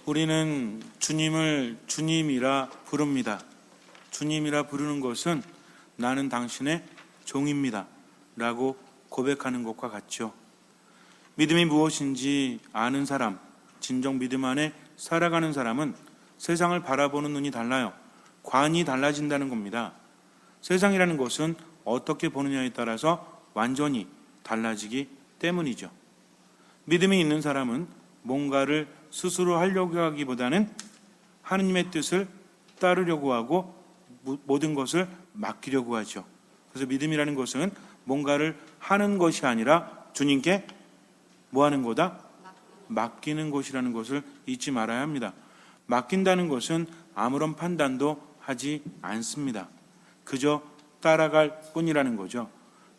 우리는 주님을 주님이라 부릅니다. 주님이라 부르는 것은 나는 당신의 종입니다 라고 고백하는 것과 같죠. 믿음이 무엇인지 아는 사람, 진정 믿음 안에 살아가는 사람은 세상을 바라보는 눈이 달라요. 관이 달라진다는 겁니다. 세상이라는 것은 어떻게 보느냐에 따라서 완전히 달라지기 때문이죠. 믿음이 있는 사람은 뭔가를 스스로 하려고 하기보다는 하느님의 뜻을 따르려고 하고 모든 것을 맡기려고 하죠. 그래서 믿음이라는 것은 뭔가를 하는 것이 아니라 주님께 뭐 하는 거다? 맡기는 것이라는 것을 잊지 말아야 합니다. 맡긴다는 것은 아무런 판단도 하지 않습니다. 그저 따라갈 뿐이라는 거죠.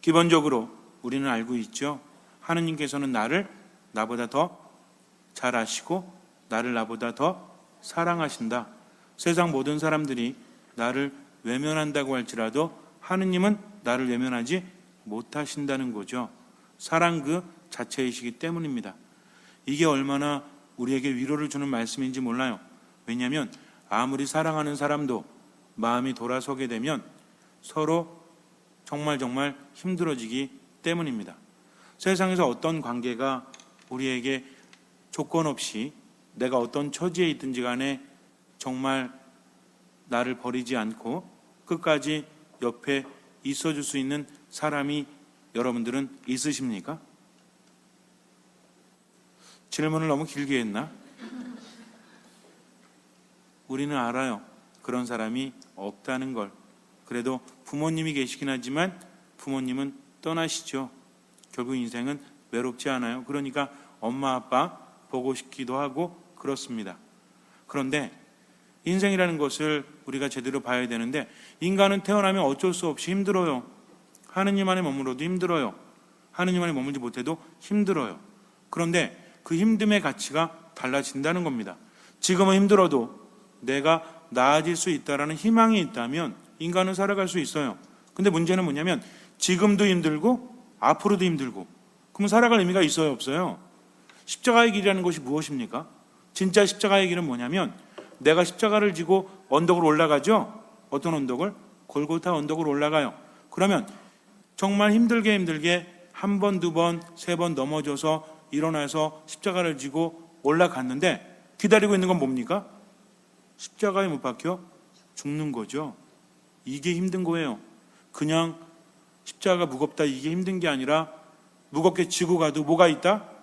기본적으로 우리는 알고 있죠. 하느님께서는 나를 나보다 더 잘 아시고 나를 나보다 더 사랑하신다. 세상 모든 사람들이 나를 외면한다고 할지라도 하느님은 나를 외면하지 못하신다는 거죠. 사랑 그 자체이시기 때문입니다. 이게 얼마나 우리에게 위로를 주는 말씀인지 몰라요. 왜냐하면 아무리 사랑하는 사람도 마음이 돌아서게 되면 서로 정말 힘들어지기 때문입니다. 세상에서 어떤 관계가 우리에게 조건 없이 내가 어떤 처지에 있든지 간에 정말 나를 버리지 않고 끝까지 옆에 있어줄 수 있는 사람이 여러분들은 있으십니까? 질문을 너무 길게 했나? 우리는 알아요. 그런 사람이 없다는 걸. 그래도 부모님이 계시긴 하지만 부모님은 떠나시죠. 결국 인생은 외롭지 않아요. 그러니까 엄마 아빠 보고 싶기도 하고 그렇습니다. 그런데 인생이라는 것을 우리가 제대로 봐야 되는데 인간은 태어나면 어쩔 수 없이 힘들어요. 하느님 안에 머물러도 힘들어요. 하느님 안에 머물지 못해도 힘들어요. 그런데 그 힘듦의 가치가 달라진다는 겁니다. 지금은 힘들어도 내가 나아질 수 있다라는 희망이 있다면 인간은 살아갈 수 있어요. 근데 문제는 뭐냐면 지금도 힘들고 앞으로도 힘들고 그러면 살아갈 의미가 있어요, 없어요? 십자가의 길이라는 것이 무엇입니까? 진짜 십자가의 길은 뭐냐면 내가 십자가를 지고 언덕을 올라가죠. 어떤 언덕을? 골고타 언덕을 올라가요. 그러면 정말 힘들게 한 번, 두 번, 세 번 넘어져서 일어나서 십자가를 지고 올라갔는데 기다리고 있는 건 뭡니까? 십자가에 못 박혀 죽는 거죠. 이게 힘든 거예요. 그냥 십자가가 무겁다 이게 힘든 게 아니라 무겁게 지고 가도 뭐가 있다?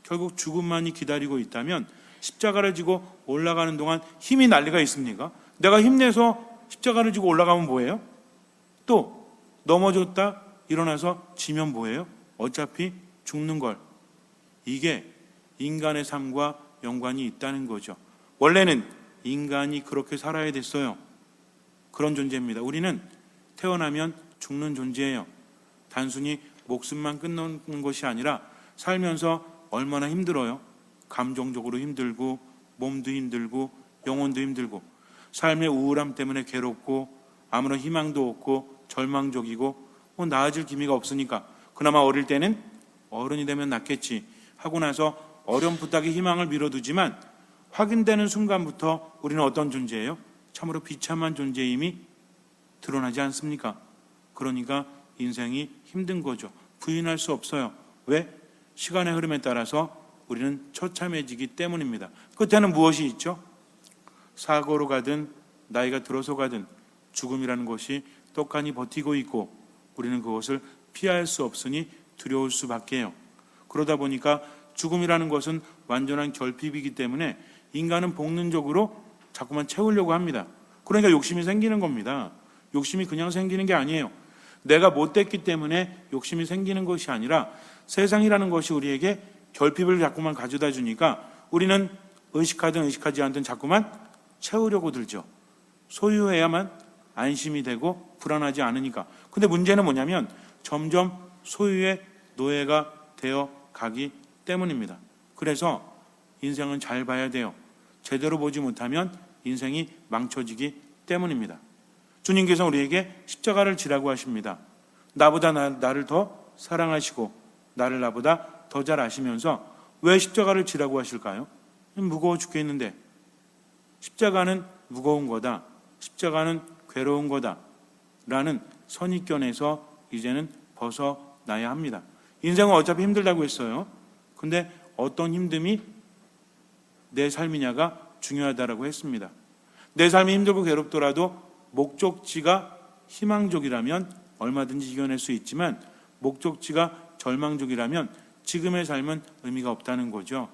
결국 죽음만이 기다리고 있다면 십자가를 지고 올라가는 동안 힘이 난리가 있습니까? 내가 힘내서 십자가를 지고 올라가면 뭐예요? 또 넘어졌다 일어나서 지면 뭐예요? 어차피 죽는 걸. 이게 인간의 삶과 연관이 있다는 거죠. 원래는 인간이 그렇게 살아야 됐어요. 그런 존재입니다. 우리는 태어나면 죽는 존재예요. 단순히 목숨만 끊는 것이 아니라 살면서 얼마나 힘들어요. 감정적으로 힘들고 몸도 힘들고 영혼도 힘들고 삶의 우울함 때문에 괴롭고 아무런 희망도 없고 절망적이고 나아질 기미가 없으니까 그나마 어릴 때는 어른이 되면 낫겠지 하고 나서 어렴풋하게 희망을 밀어두지만 확인되는 순간부터 우리는 어떤 존재예요? 참으로 비참한 존재임이 드러나지 않습니까? 그러니까 인생이 힘든 거죠. 부인할 수 없어요. 왜? 시간의 흐름에 따라서 우리는 처참해지기 때문입니다. 끝에는 무엇이 있죠? 사고로 가든 나이가 들어서 가든 죽음이라는 것이 떡하니 버티고 있고 우리는 그것을 피할 수 없으니 두려울 수밖에요. 그러다 보니까 죽음이라는 것은 완전한 결핍이기 때문에 인간은 본능적으로 자꾸만 채우려고 합니다. 그러니까 욕심이 생기는 겁니다. 욕심이 그냥 생기는 게 아니에요. 내가 못됐기 때문에 욕심이 생기는 것이 아니라 세상이라는 것이 우리에게 결핍을 자꾸만 가져다 주니까 우리는 의식하든 의식하지 않든 자꾸만 채우려고 들죠. 소유해야만 안심이 되고 불안하지 않으니까. 근데 문제는 뭐냐면 점점 소유의 노예가 되어 가기 때문입니다. 그래서 인생은 잘 봐야 돼요. 제대로 보지 못하면 인생이 망쳐지기 때문입니다. 주님께서 우리에게 십자가를 지라고 하십니다. 나보다 나를 더 사랑하시고 나를 나보다 더 잘 아시면서 왜 십자가를 지라고 하실까요? 무거워 죽겠는데 십자가는 무거운 거다, 십자가는 괴로운 거다 라는 선입견에서 이제는 벗어나야 합니다. 인생은 어차피 힘들다고 했어요. 근데 어떤 힘듦이 내 삶이냐가 중요하다라고 했습니다. 내 삶이 힘들고 괴롭더라도 목적지가 희망적이라면 얼마든지 이겨낼 수 있지만 목적지가 절망적이라면 지금의 삶은 의미가 없다는 거죠.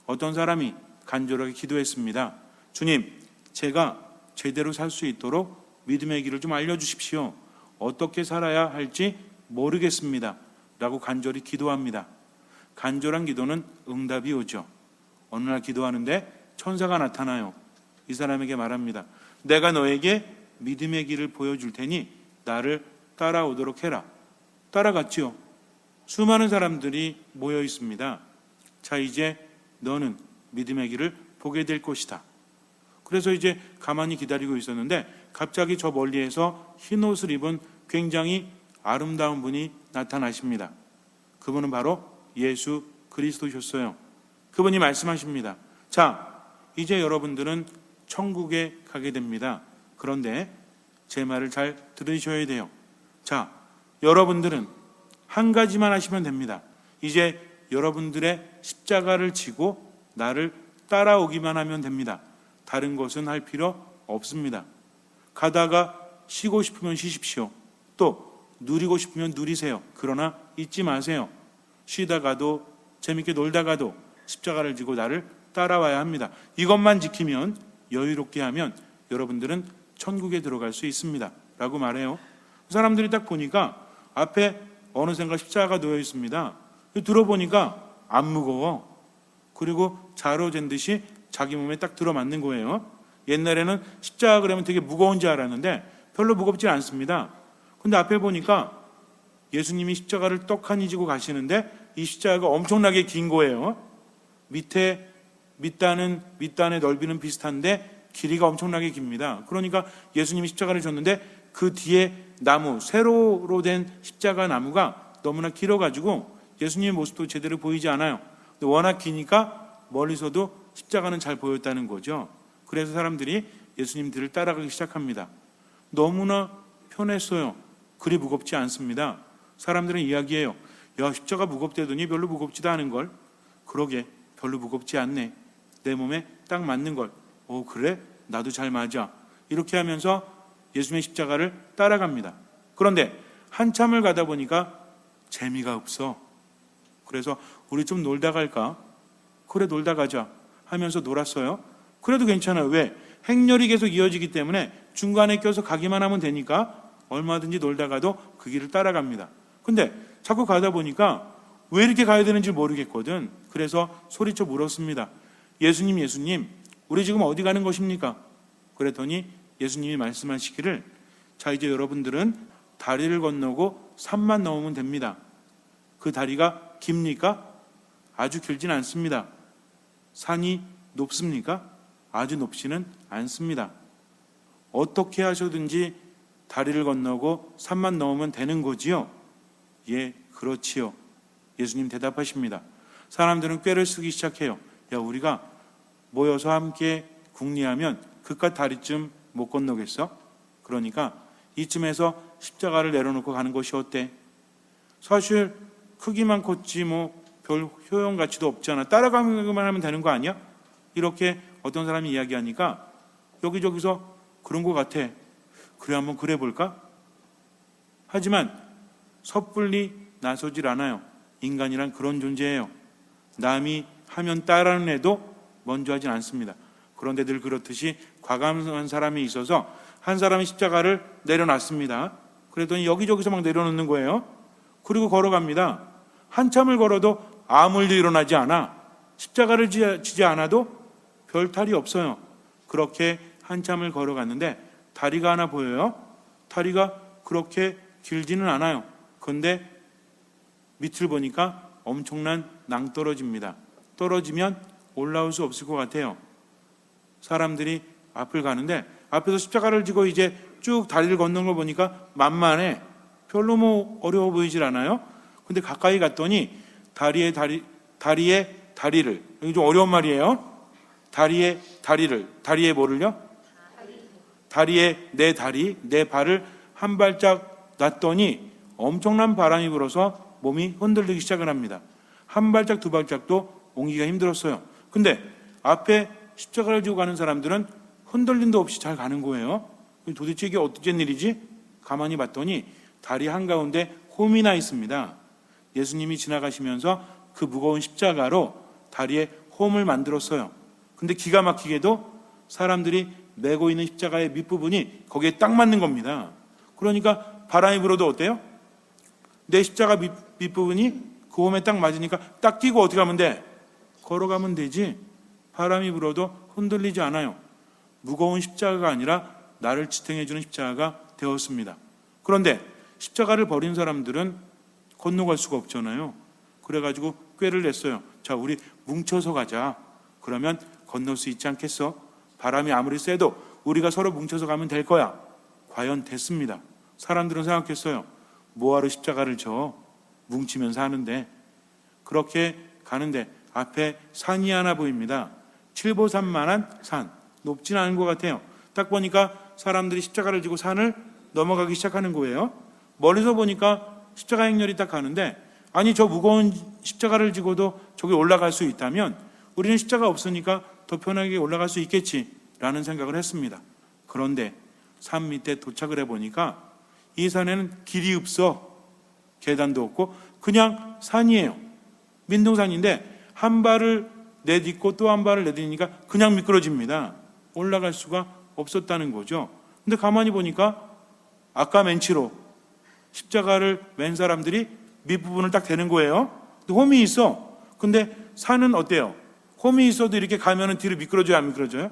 어떤 사람이 간절하게 기도했습니다. 주님, 제가 제대로 살 수 있도록 믿음의 길을 좀 알려주십시오. 어떻게 살아야 할지 모르겠습니다 라고 간절히 기도합니다. 간절한 기도는 응답이 오죠. 어느 날 기도하는데 천사가 나타나요. 이 사람에게 말합니다. 내가 너에게 믿음의 길을 보여줄 테니 나를 따라오도록 해라. 따라갔지요. 수많은 사람들이 모여 있습니다. 자, 이제 너는 믿음의 길을 보게 될 것이다. 그래서 이제 가만히 기다리고 있었는데 갑자기 저 멀리에서 흰 옷을 입은 굉장히 아름다운 분이 나타나십니다. 그분은 바로 예수 그리스도셨어요. 그분이 말씀하십니다. 자, 이제 여러분들은 천국에 가게 됩니다. 그런데 제 말을 잘 들으셔야 돼요. 자, 여러분들은 한 가지만 하시면 됩니다. 이제 여러분들의 십자가를 지고 나를 따라오기만 하면 됩니다. 다른 것은 할 필요 없습니다. 가다가 쉬고 싶으면 쉬십시오. 또 누리고 싶으면 누리세요. 그러나 잊지 마세요. 쉬다가도 재밌게 놀다가도 십자가를 지고 나를 따라와야 합니다. 이것만 지키면, 여유롭게 하면 여러분들은 천국에 들어갈 수 있습니다 라고 말해요. 사람들이 딱 보니까 앞에 어느샌가 십자가가 놓여 있습니다. 들어보니까 안 무거워. 그리고 자로 잰 듯이 자기 몸에 딱 들어맞는 거예요. 옛날에는 십자가 그러면 되게 무거운 줄 알았는데 별로 무겁지 않습니다. 근데 앞에 보니까 예수님이 십자가를 떡하니 지고 가시는데 이 십자가가 엄청나게 긴 거예요. 밑단의 넓이는 비슷한데 길이가 엄청나게 깁니다. 그러니까 예수님이 십자가를 졌는데 그 뒤에 나무, 세로로 된 십자가 나무가 너무나 길어가지고 예수님의 모습도 제대로 보이지 않아요. 워낙 기니까 멀리서도 십자가는 잘 보였다는 거죠. 그래서 사람들이 예수님 뒤를 따라가기 시작합니다. 너무나 편했어요. 그리 무겁지 않습니다. 사람들은 이야기해요. 야, 십자가 무겁대더니 별로 무겁지도 않은 걸. 그러게, 별로 무겁지 않네. 내 몸에 딱 맞는 걸. 오, 그래? 나도 잘 맞아. 이렇게 하면서 예수님의 십자가를 따라갑니다. 그런데 한참을 가다 보니까 재미가 없어. 그래서 우리 좀 놀다 갈까? 그래, 놀다 가자 하면서 놀았어요. 그래도 괜찮아요. 왜? 행렬이 계속 이어지기 때문에 중간에 껴서 가기만 하면 되니까 얼마든지 놀다가도 그 길을 따라갑니다. 근데 자꾸 가다 보니까 왜 이렇게 가야 되는지 모르겠거든. 그래서 소리쳐 물었습니다. 예수님, 예수님, 우리 지금 어디 가는 것입니까? 그랬더니 예수님이 말씀하시기를, 자, 이제 여러분들은 다리를 건너고 산만 넘으면 됩니다. 그 다리가 깁니까? 아주 길진 않습니다. 산이 높습니까? 아주 높지는 않습니다. 어떻게 하셔든지 다리를 건너고 산만 넘으면 되는 거지요? 예, 그렇지요. 예수님 대답하십니다. 사람들은 꾀를 쓰기 시작해요. 야, 우리가 모여서 함께 궁리하면 그깟 다리쯤 못 건너겠어? 그러니까 이쯤에서 십자가를 내려놓고 가는 것이 어때? 사실 크기만 컸지 뭐 별 효용 가치도 없잖아. 따라가기만 하면 되는 거 아니야? 이렇게 어떤 사람이 이야기하니까 여기저기서 그런 것 같아. 그래, 한번 그래 볼까? 하지만 섣불리 나서질 않아요. 인간이란 그런 존재예요. 남이 하면 따라하는 애도 먼저 하진 않습니다. 그런데 늘 그렇듯이 과감한 사람이 있어서 한 사람이 십자가를 내려놨습니다. 그랬더니 여기저기서 막 내려놓는 거예요. 그리고 걸어갑니다. 한참을 걸어도 아무 일도 일어나지 않아. 십자가를 지지 않아도 별 탈이 없어요. 그렇게 한참을 걸어갔는데 다리가 하나 보여요. 다리가 그렇게 길지는 않아요. 그런데 밑을 보니까 엄청난 낭떠러지입니다. 떨어지면 올라올 수 없을 것 같아요. 사람들이 앞을 가는데 앞에서 십자가를 지고 이제 쭉 다리를 걷는 걸 보니까 만만해. 별로 뭐 어려워 보이질 않아요. 근데 가까이 갔더니 다리에 다리를, 이게 좀 어려운 말이에요. 다리에 뭐를요? 다리에 내 다리, 내 발을 한 발짝 놨더니 엄청난 바람이 불어서 몸이 흔들리기 시작을 합니다. 한 발짝 두 발짝도 옮기기가 힘들었어요. 근데 앞에 십자가를 지고 가는 사람들은 흔들림도 없이 잘 가는 거예요. 도대체 이게 어쩐 일이지? 가만히 봤더니 다리 한가운데 홈이 나 있습니다. 예수님이 지나가시면서 그 무거운 십자가로 다리에 홈을 만들었어요. 근데 기가 막히게도 사람들이 메고 있는 십자가의 밑부분이 거기에 딱 맞는 겁니다. 그러니까 바람이 불어도 어때요? 내 십자가 밑부분이 그 홈에 딱 맞으니까 딱 끼고 어떻게 하면 돼? 걸어가면 되지. 바람이 불어도 흔들리지 않아요. 무거운 십자가가 아니라 나를 지탱해주는 십자가가 되었습니다. 그런데 십자가를 버린 사람들은 건너갈 수가 없잖아요. 그래가지고 꾀를 냈어요. 자, 우리 뭉쳐서 가자. 그러면 건널 수 있지 않겠어? 바람이 아무리 세도 우리가 서로 뭉쳐서 가면 될 거야. 과연 됐습니다. 사람들은 생각했어요. 뭐하러 십자가를 져? 뭉치면서 하는데. 그렇게 가는데 앞에 산이 하나 보입니다. 칠보산만한 산. 높진 않은 것 같아요. 딱 보니까 사람들이 십자가를 지고 산을 넘어가기 시작하는 거예요. 멀리서 보니까 십자가 행렬이 딱 가는데, 아니 저 무거운 십자가를 지고도 저기 올라갈 수 있다면 우리는 십자가 없으니까 더 편하게 올라갈 수 있겠지라는 생각을 했습니다. 그런데 산 밑에 도착을 해보니까 이 산에는 길이 없어. 계단도 없고 그냥 산이에요. 민둥산인데 한 발을 내딛고 또 한 발을 내딛으니까 그냥 미끄러집니다. 올라갈 수가 없었다는 거죠. 근데 가만히 보니까 아까 맨치로 십자가를 맨 사람들이 밑부분을 딱 대는 거예요. 근데 홈이 있어. 근데 산은 어때요? 홈이 있어도 이렇게 가면은 뒤로 미끄러져요, 안 미끄러져요?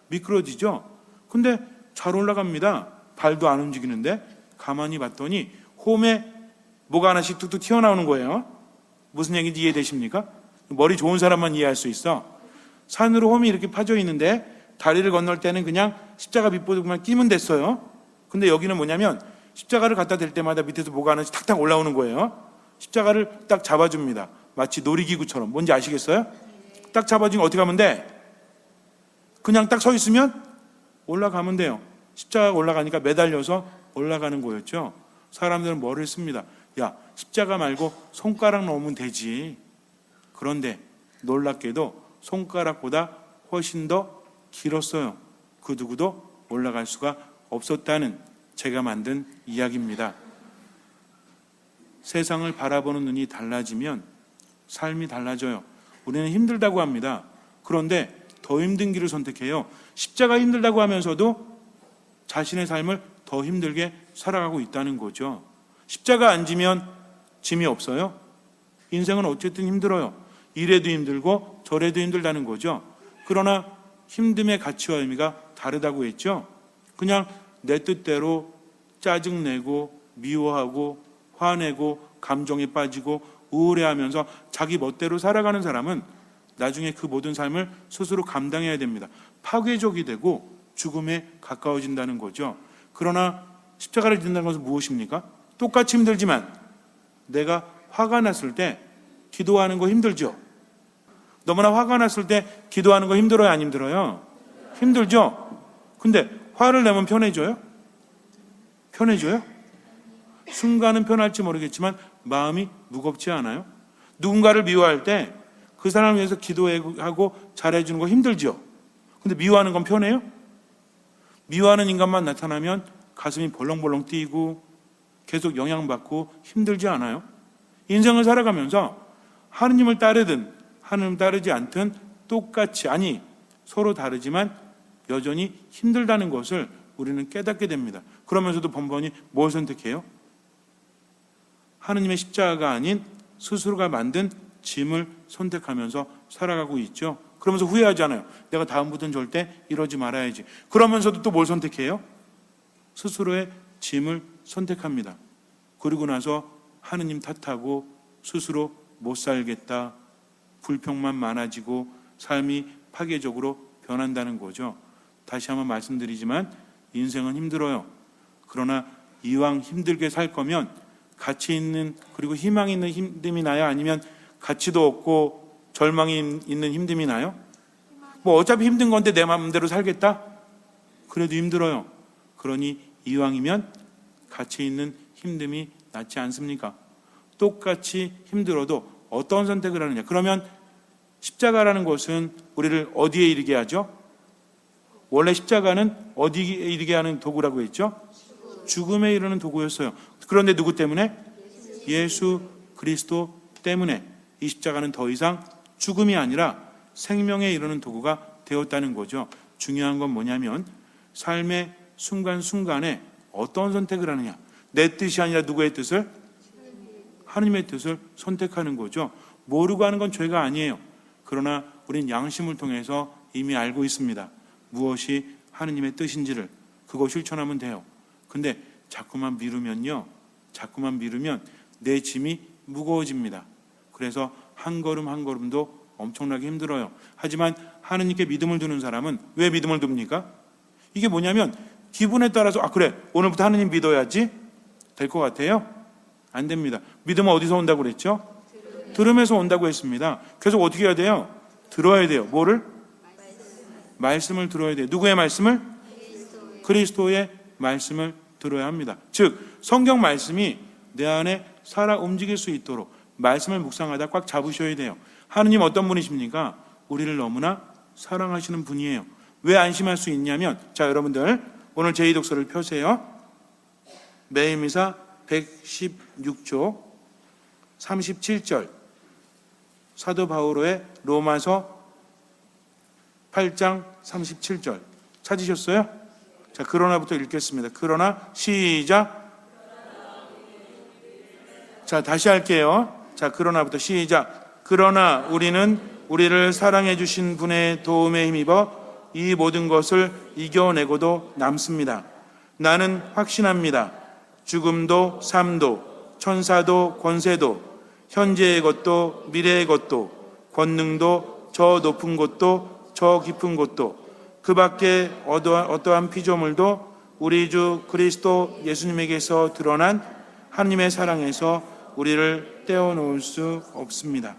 미끄러지죠. 근데 잘 올라갑니다. 발도 안 움직이는데. 가만히 봤더니 홈에 뭐가 하나씩 툭툭 튀어나오는 거예요. 무슨 얘기인지 이해되십니까? 머리 좋은 사람만 이해할 수 있어. 산으로 홈이 이렇게 파져 있는데 다리를 건널 때는 그냥 십자가 밑부분만 끼면 됐어요. 근데 여기는 뭐냐면 십자가를 갖다 댈 때마다 밑에서 뭐가 하나씩 탁탁 올라오는 거예요. 십자가를 딱 잡아줍니다. 마치 놀이기구처럼. 뭔지 아시겠어요? 딱 잡아주면 어떻게 하면 돼? 그냥 딱 서 있으면 올라가면 돼요. 십자가가 올라가니까 매달려서 올라가는 거였죠. 사람들은 뭐를 씁니다. 야, 십자가 말고 손가락 넣으면 되지. 그런데 놀랍게도 손가락보다 훨씬 더 길었어요. 그 누구도 올라갈 수가 없었다는 제가 만든 이야기입니다. 세상을 바라보는 눈이 달라지면 삶이 달라져요. 우리는 힘들다고 합니다. 그런데 더 힘든 길을 선택해요. 십자가 힘들다고 하면서도 자신의 삶을 더 힘들게 살아가고 있다는 거죠. 십자가 안 지면 짐이 없어요. 인생은 어쨌든 힘들어요. 이래도 힘들고 저래도 힘들다는 거죠. 그러나 힘듦의 가치와 의미가 다르다고 했죠. 그냥 내 뜻대로 짜증내고 미워하고 화내고 감정에 빠지고 우울해하면서 자기 멋대로 살아가는 사람은 나중에 그 모든 삶을 스스로 감당해야 됩니다. 파괴적이 되고 죽음에 가까워진다는 거죠. 그러나 십자가를 짓는다는 것은 무엇입니까? 똑같이 힘들지만 내가 화가 났을 때 기도하는 거 힘들죠? 너무나 화가 났을 때 기도하는 거 힘들어요, 안 힘들어요? 힘들죠? 근데 화를 내면 편해져요? 편해져요? 순간은 편할지 모르겠지만 마음이 무겁지 않아요? 누군가를 미워할 때 그 사람을 위해서 기도하고 잘해주는 거 힘들죠? 근데 미워하는 건 편해요? 미워하는 인간만 나타나면 가슴이 벌렁벌렁 뛰고 계속 영향받고 힘들지 않아요? 인생을 살아가면서 하느님을 따르든 하느님 따르지 않든 똑같이, 아니 서로 다르지만 여전히 힘들다는 것을 우리는 깨닫게 됩니다. 그러면서도 번번이 뭘 선택해요? 하느님의 십자가가 아닌 스스로가 만든 짐을 선택하면서 살아가고 있죠. 그러면서 후회하잖아요. 내가 다음부터는 절대 이러지 말아야지. 그러면서도 또 뭘 선택해요? 스스로의 짐을 선택합니다. 그리고 나서 하느님 탓하고 스스로 못 살겠다, 불평만 많아지고 삶이 파괴적으로 변한다는 거죠. 다시 한번 말씀드리지만 인생은 힘들어요. 그러나 이왕 힘들게 살 거면 가치 있는, 그리고 희망 있는 힘듦이 나요? 아니면 가치도 없고 절망이 있는 힘듦이 나요? 뭐 어차피 힘든 건데 내 마음대로 살겠다? 그래도 힘들어요. 그러니 이왕이면 같이 있는 힘듦이 낫지 않습니까? 똑같이 힘들어도 어떤 선택을 하느냐. 그러면 십자가라는 것은 우리를 어디에 이르게 하죠? 원래 십자가는 어디에 이르게 하는 도구라고 했죠? 죽음에 이르는 도구였어요. 그런데 누구 때문에? 예수 그리스도 때문에 이 십자가는 더 이상 죽음이 아니라 생명에 이르는 도구가 되었다는 거죠. 중요한 건 뭐냐면 삶의 순간순간에 어떤 선택을 하느냐. 내 뜻이 아니라 누구의 뜻을? 하느님의 뜻을 선택하는 거죠. 모르고 하는 건 죄가 아니에요. 그러나 우린 양심을 통해서 이미 알고 있습니다. 무엇이 하느님의 뜻인지를. 그거 실천하면 돼요. 근데 자꾸만 미루면 내 짐이 무거워집니다. 그래서 한 걸음 한 걸음도 엄청나게 힘들어요. 하지만 하느님께 믿음을 두는 사람은 왜 믿음을 둡니까? 이게 뭐냐면 기분에 따라서 그래 오늘부터 하느님 믿어야지 될 것 같아요? 안 됩니다. 믿음은 어디서 온다고 그랬죠? 들음에서 온다고 했습니다. 그래서 어떻게 해야 돼요? 들어야 돼요. 뭐를? 말씀을 들어야 돼요. 누구의 말씀을? 그리스도의 말씀을 들어야 합니다. 즉 성경 말씀이 내 안에 살아 움직일 수 있도록 말씀을 묵상하다 꽉 잡으셔야 돼요. 하느님 어떤 분이십니까? 우리를 너무나 사랑하시는 분이에요. 왜 안심할 수 있냐면 자 여러분들 오늘 제2독서를 펴세요. 매일미사 116조 37절 사도 바오로의 로마서 8장 37절 찾으셨어요? 자 그러나부터 읽겠습니다. 그러나 시작. 자 다시 할게요. 자 그러나부터 시작. 그러나 우리는 우리를 사랑해 주신 분의 도움에 힘입어 이 모든 것을 이겨내고도 남습니다. 나는 확신합니다. 죽음도 삶도 천사도 권세도 현재의 것도 미래의 것도 권능도 저 높은 곳도 저 깊은 곳도 그 밖에 어떠한 피조물도 우리 주 그리스도 예수님에게서 드러난 하나님의 사랑에서 우리를 떼어놓을 수 없습니다.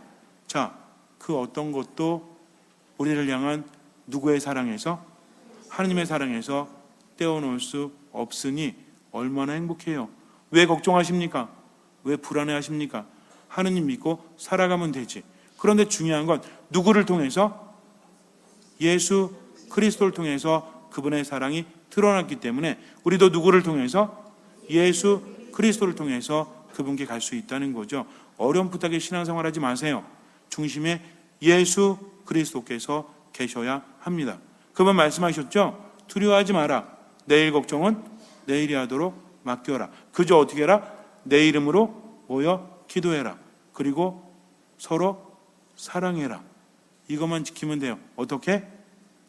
자, 그 어떤 것도 우리를 향한 누구의 사랑에서? 하나님의 사랑에서 떼어놓을 수 없으니 얼마나 행복해요. 왜 걱정하십니까? 왜 불안해하십니까? 하느님 믿고 살아가면 되지. 그런데 중요한 건 누구를 통해서? 예수 그리스도를 통해서 그분의 사랑이 드러났기 때문에 우리도 누구를 통해서? 예수 그리스도를 통해서 그분께 갈 수 있다는 거죠. 어렴풋하게 신앙생활하지 마세요. 중심에 예수 그리스도께서 계셔야 합니다. 그분 말씀하셨죠? 두려워하지 마라. 내일 걱정은 내일이 하도록 맡겨라. 그저 어떻게 해라? 내 이름으로 모여 기도해라. 그리고 서로 사랑해라. 이것만 지키면 돼요. 어떻게?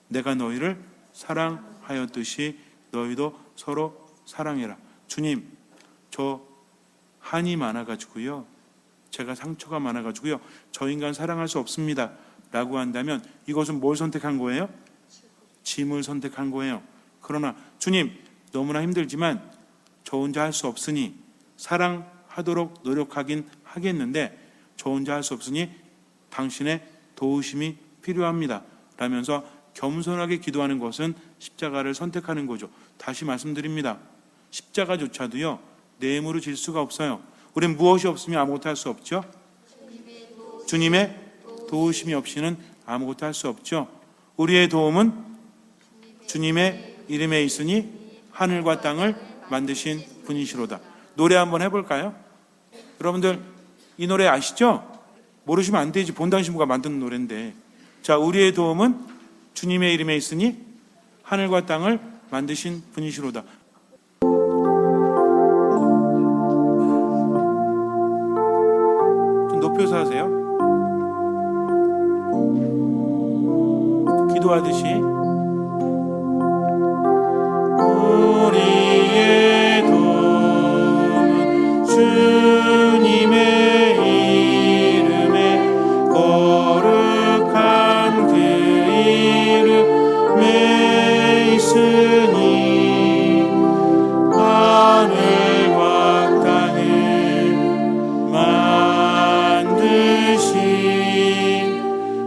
내가 너희를 사랑하였듯이 너희도 서로 사랑해라. 주님, 저 한이 많아가지고요. 제가 상처가 많아가지고요. 저 인간 사랑할 수 없습니다. 라고 한다면 이것은 뭘 선택한 거예요? 짐을 선택한 거예요. 그러나 주님, 너무나 힘들지만 저 혼자 할 수 없으니 사랑하도록 노력하긴 하겠는데 저 혼자 할 수 없으니 당신의 도우심이 필요합니다. 라면서 겸손하게 기도하는 것은 십자가를 선택하는 거죠. 다시 말씀드립니다. 십자가조차도요. 내 힘으로 질 수가 없어요. 우린 무엇이 없으면 아무것도 할 수 없죠. 주님의 도우심이 없이는 아무것도 할 수 없죠. 우리의 도움은 주님의 이름에 있으니 하늘과 땅을 만드신 분이시로다. 노래 한번 해볼까요? 여러분들 이 노래 아시죠? 모르시면 안 되지. 본당 신부가 만든 노래인데. 자, 우리의 도움은 주님의 이름에 있으니 하늘과 땅을 만드신 분이시로다. 좀 높여서 하세요. 기도하듯이 우리의 도움은 주님의 이름에 거룩한 그 이름에 있으니 하늘과 땅을 만드신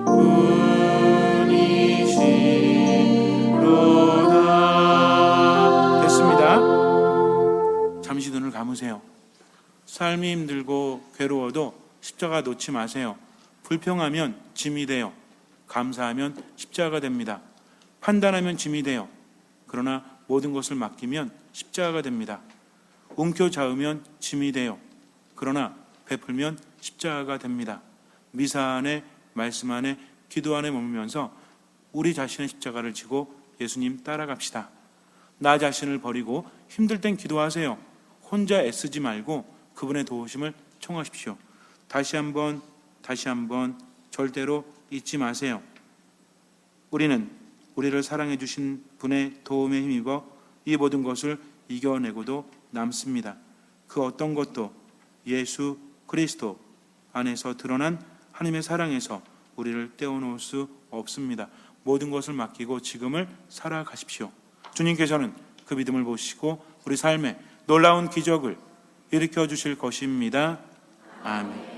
분이시 삶이 힘들고 괴로워도 십자가 놓지 마세요. 불평하면 짐이 돼요. 감사하면 십자가가 됩니다. 판단하면 짐이 돼요. 그러나 모든 것을 맡기면 십자가가 됩니다. 움켜잡으면 짐이 돼요. 그러나 베풀면 십자가가 됩니다. 미사 안에, 말씀 안에, 기도 안에 머물면서 우리 자신의 십자가를 지고 예수님 따라갑시다. 나 자신을 버리고 힘들 땐 기도하세요. 혼자 애쓰지 말고 그분의 도우심을 청하십시오. 다시 한번 절대로 잊지 마세요. 우리는 우리를 사랑해 주신 분의 도움에 힘입어 이 모든 것을 이겨내고도 남습니다. 그 어떤 것도 예수 그리스도 안에서 드러난 하나님의 사랑에서 우리를 떼어놓을 수 없습니다. 모든 것을 맡기고 지금을 살아가십시오. 주님께서는 그 믿음을 보시고 우리 삶에 놀라운 기적을 일으켜 주실 것입니다. 아멘.